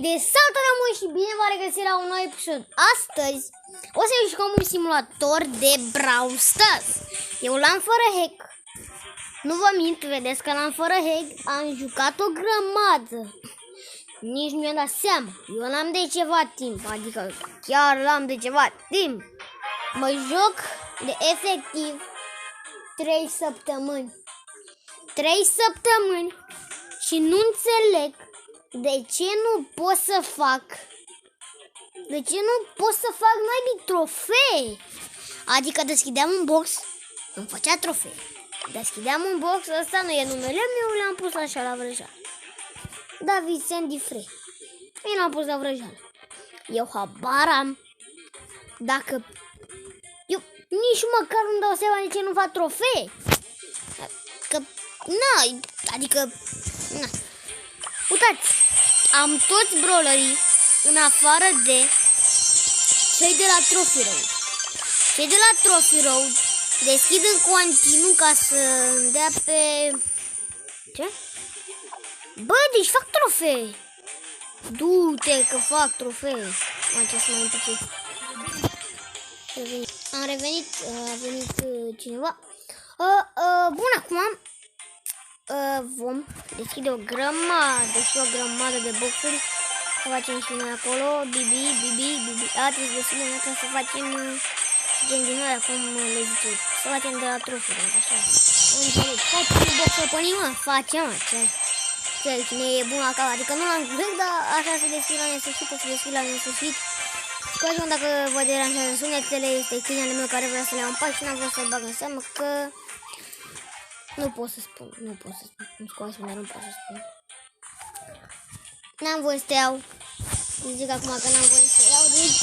de salutare și bine v-am regăsit la un nou episod. Astăzi o să jucăm un simulator de Brawl Stars. Eu l-am fără hack. Nu vă mint, vedeți că l-am fără hack. Am jucat o grămadă. Nici nu mi-am dat seama. Eu l-am de ceva timp, adică chiar l-am de ceva timp. Mă joc de efectiv 3 săptămâni. 3 săptămâni și nu înțeleg de ce nu pot să fac. De ce nu pot să fac mai trofee? Adică deschideam un box, îmi făcea trofee. Deschideam un box, ăsta nu e numele meu, l-am pus așa la vrăjeală. David Sandy Frey. Eu l-am pus la vrăjeală. Eu habar am dacă... Eu nici măcar nu dau seama de ce nu fac trofee. Că... Na, adică... Na. Uitați, am toți brawlerii în afară de cei de la Trophy Road. Cei de la Trophy Road deschid în continuu ca să îmi dea pe... Ce? Bă, deci fac trofee. Du-te că fac trofee. Ce să mai împice. Am revenit, a venit cineva. Bun, acum vom deschide o grămadă de boxuri. Să facem și noi acolo. Bibi. Trebuie să deschidem ca să facem gen din alea, cum le zice. Să facem de la trofuri, așa. Înțeleg. Facem boxuri pe nimă? Facem, cine e bun acolo. Adică nu l-am gândit, dar așa se deschide la nesfârșit. Scuzați-mă dacă vă deranjează sunetele, este câinele meu care vrea să le iau în pac și n-am vrut să-l bag în seamă că... Nu pot să spun. Îmi scoase-mă, dar nu pot să spun. N-am voie să te iau. Îți zic acum că n-am voie să te iau, deci...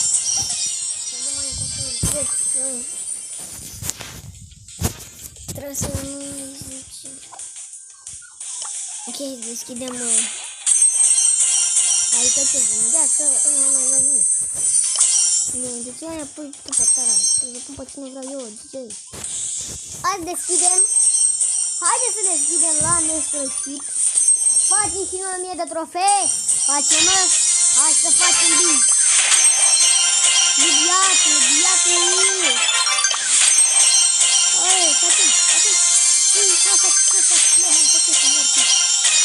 Trebuie să nu zice... Ok, deschidem... Adică ce să ne dea, că nu mai dă nimic. De ce mai pui tu pe tara? Să pun pe cine vreau eu, de ce? Hai să deschidem. Haideți să deschidem la nesfârșit. Facem și noi 1000 de trofee. Facem, mă. Hai să facem bine. Biatul. Hai, facem.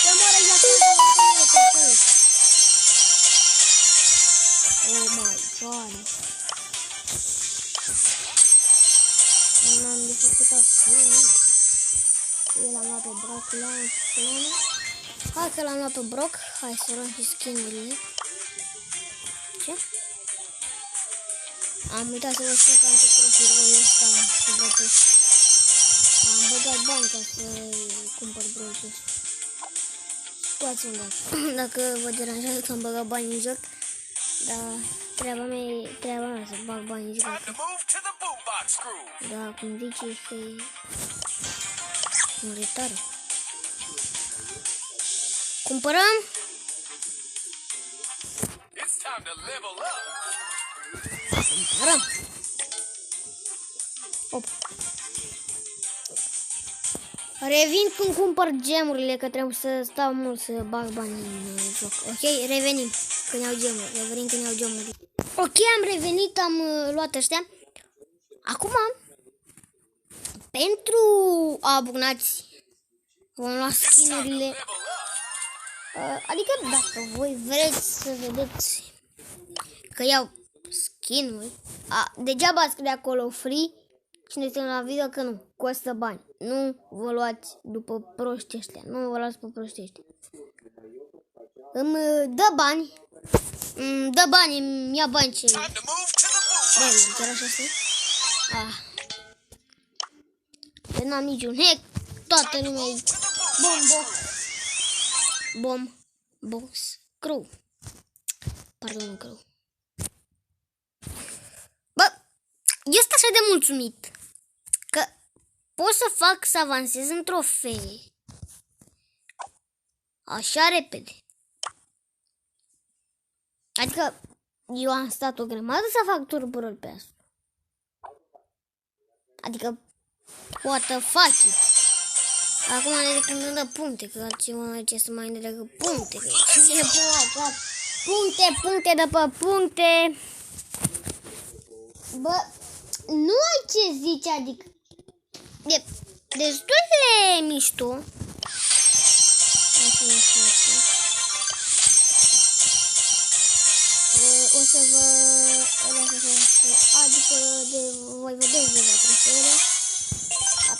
Să moră viatul. Oh my god. N-am de făcut acolo. Eu l-am luat pe Brock, Hai că l-am luat pe Brock. Hai să luăm și skin-urile. Ce? Am uitat să vă spun că am tot profilul ăsta cu Brock. Am băgat bani ca să cumpăr Brock. Scoați-mi dacă vă deranjează că am băgat bani în joc. Dar treaba mea să bag bani în joc. Da, cum zici, este... un retard. Cumpărăm. Op. Revin când cumpăr gemurile, că trebuie să stau mult să bag bani în joc. Ok, revenim când iau gemuri. Ok, am revenit, am luat ăștia. Acum, pentru abonați, vom lua skin-urile. Adică dacă voi vreți să vedeți că iau skin-uri, degeaba scrie acolo free. Cine este la video că nu, costă bani. Nu vă luați după proști ăștia. Nu vă luați pe proști ăștia. Îmi dă bani. Îmi ia bani ce... Băi, chiar așa este? N-am niciun hack. Toată lumea e Bombox Crew. Pardon, Crew. Bă, eu sunt așa de mulțumit că pot să fac să avansez în trofee așa repede. Adică eu am stat o grămadă să fac turbo-roll pe asta. Adică what the fuck it. Acum de când îmi dă puncte, că altceva ce să mai înțeleagă puncte, că cine e pe cap. puncte după puncte. Bă, nu ai ce zici, adică e destul de mișto. Așa este. O să vă adică voi vedeți de la trofeele. A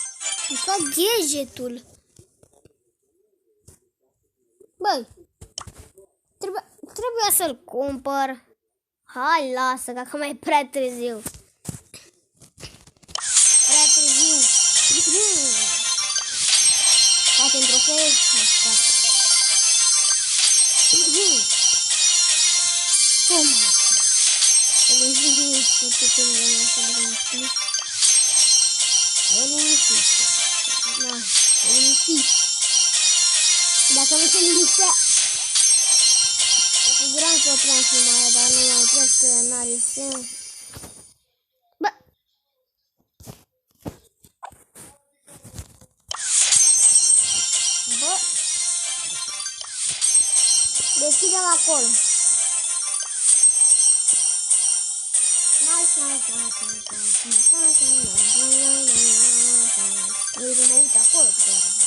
picat gadgetul. Băi, trebuia să-l cumpăr. Hai, lasă, că acum e prea târziu. Prea târziu. Facem trofee? Hai, fac. Oh my God. Să liniștit, foarte tânără, să liniștit. Să liniștit. Da, să liniștit. Dacă nu se liniștea, cu siguranță opream filmarea, dar nu mai opresc că n-are sens. Bă! Bă! Deschidem acolo. Eu mă uit acolo că trofeu.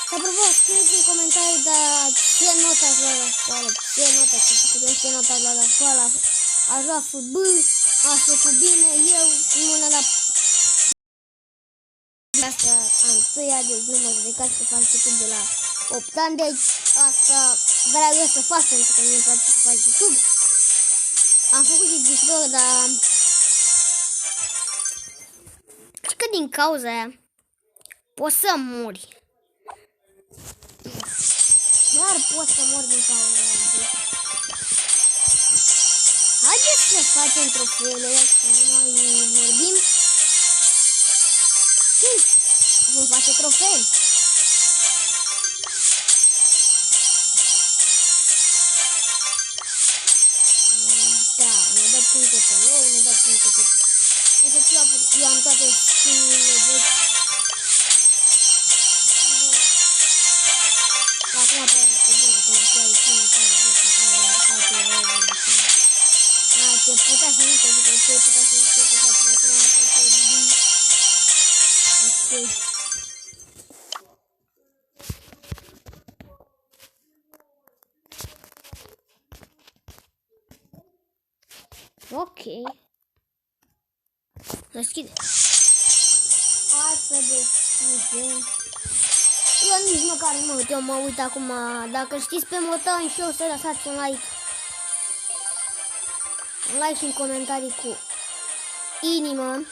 Și apropo, scrieți în comentarii, dar ce notă ați luat la școală? Ce notă ați luat la școală? Ați luat fotbal, ați făcut bine, eu nu ne-am dat asta a întâia, deci nu mă judecați că fac YouTube de la 8 ani, deci asta vreau eu să fac pentru că mie îmi place să fac YouTube. Am făcut și TikTok, dar și că din cauza aia poți să mori. Chiar poți să mori din cauza aia. Haideți să facem trofeele, să nu mai vorbim. Vom face trofee. Da, ne dă puncte pe low, ne dă puncte pe... Efectiv, eu am toate skin-urile vechi. Acum pe bune, cum chiar e cine tare, ce putea să nu te zic, ce putea să nu te zic, că facem acum trofee Bibi. Ok. Deschide. Hai să deschidem. Eu nici măcar nu uit, eu mă uit acum. Dacă știți pe Motan Show să lăsați un like. Un like și în comentarii cu inimă.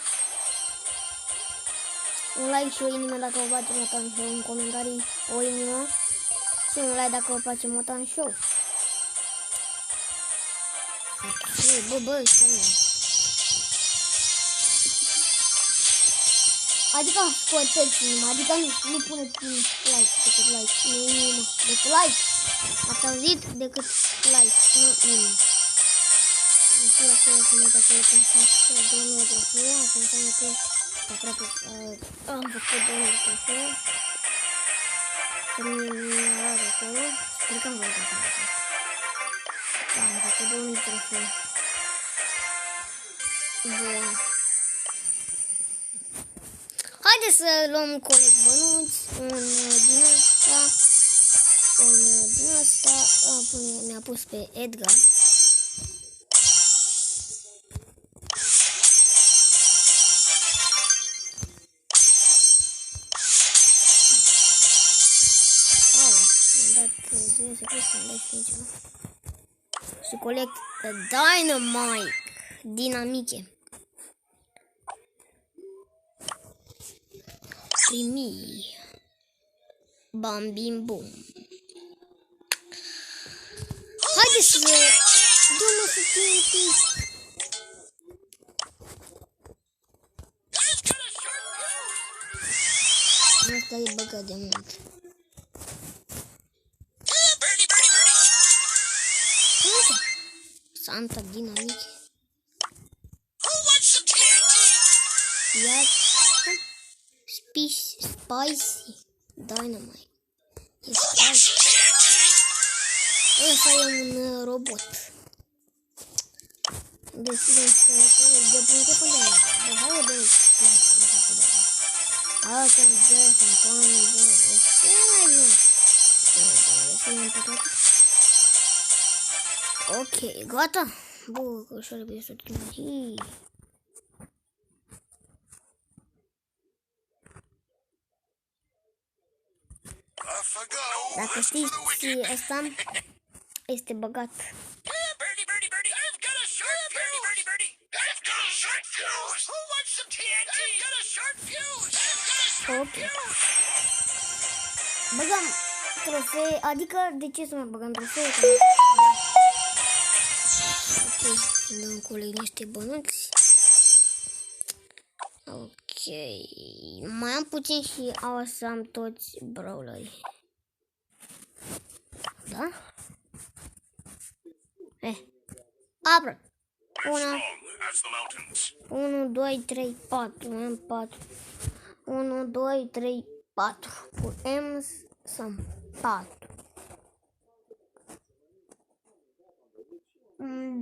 Un like și o inimă dacă vă place Motan Show. În comentarii o inimă. Și un like dacă vă place Motan Show. Bă, adică scoateți inima, adică nu puneți like, decât like, nu inimă, decât like. Ați auzit? Decât like, nu inimă. Și acolo să mă uit acolo că fac 2000 trofee, asta înseamnă că aproape am făcut 2000 trofee. Că mie mi-a luat acolo, sper că am văzut acolo. Da, am făcut 2000 trofee. Bun. Haideți să luăm colect bănuți, din asta, mi-a pus pe Edgar. Am dat 10 secunde să-mi dai și ceva. Și colect Dynamite, dinamice. Primi. Bam, bim, bum. Haideți să dăm să TNT. Asta e băgat de mult. Santa dinamice. Iată. Spicy. Dynamite. Ăsta e un robot. Decidem să de punte până la de hai de asta e sunt oameni buni. Ce mai bun? Ok, gata. Bă, că așa trebuie să timp. Dacă știți, ăsta este băgat. Ok. Băgăm trofee, adică de ce să mai băgăm trofee? Ok, dăm coleg niște bănuți. Ok, mai am puțin și o să am toți brawlerii. Da? Apără! 1, 2, 3, 4. Am 4. 1, 2, 3, 4. Putem să am 4.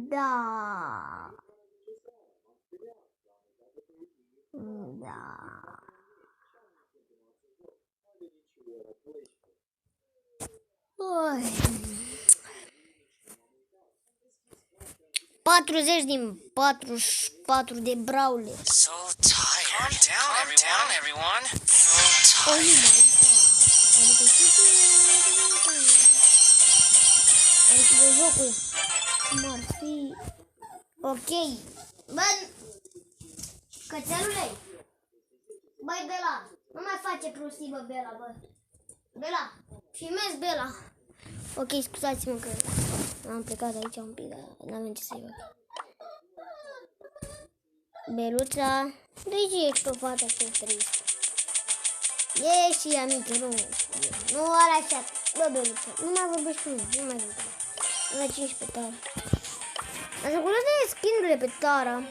Da. Da. Oi. 40 din 44 de brawler. So tired. Calm down, everyone. So tired. Adică de jocul cum ar fi. Ok. Bă, cățelule. Băi, Bela, nu mai face prostii, bă, Bela, bă. Bela, filmez Bela. Ok, scuzați-mă că am plecat aici un pic, dar n-avem ce să-i fac. Beluța, de ce ești o fată așa trist? E și ea mică, nu are așa. Bă, Beluța, nu mai vorbești cu mine, nu mai vorbești. La 15 tara. Ați făcut de skin-urile pe Tara.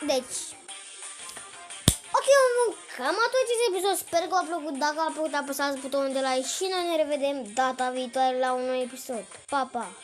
Deci, ok, cam acest episod, sper că v-a plăcut. Dacă v-a plăcut, apăsați butonul de like și noi ne revedem data viitoare la un nou episod. Pa, pa!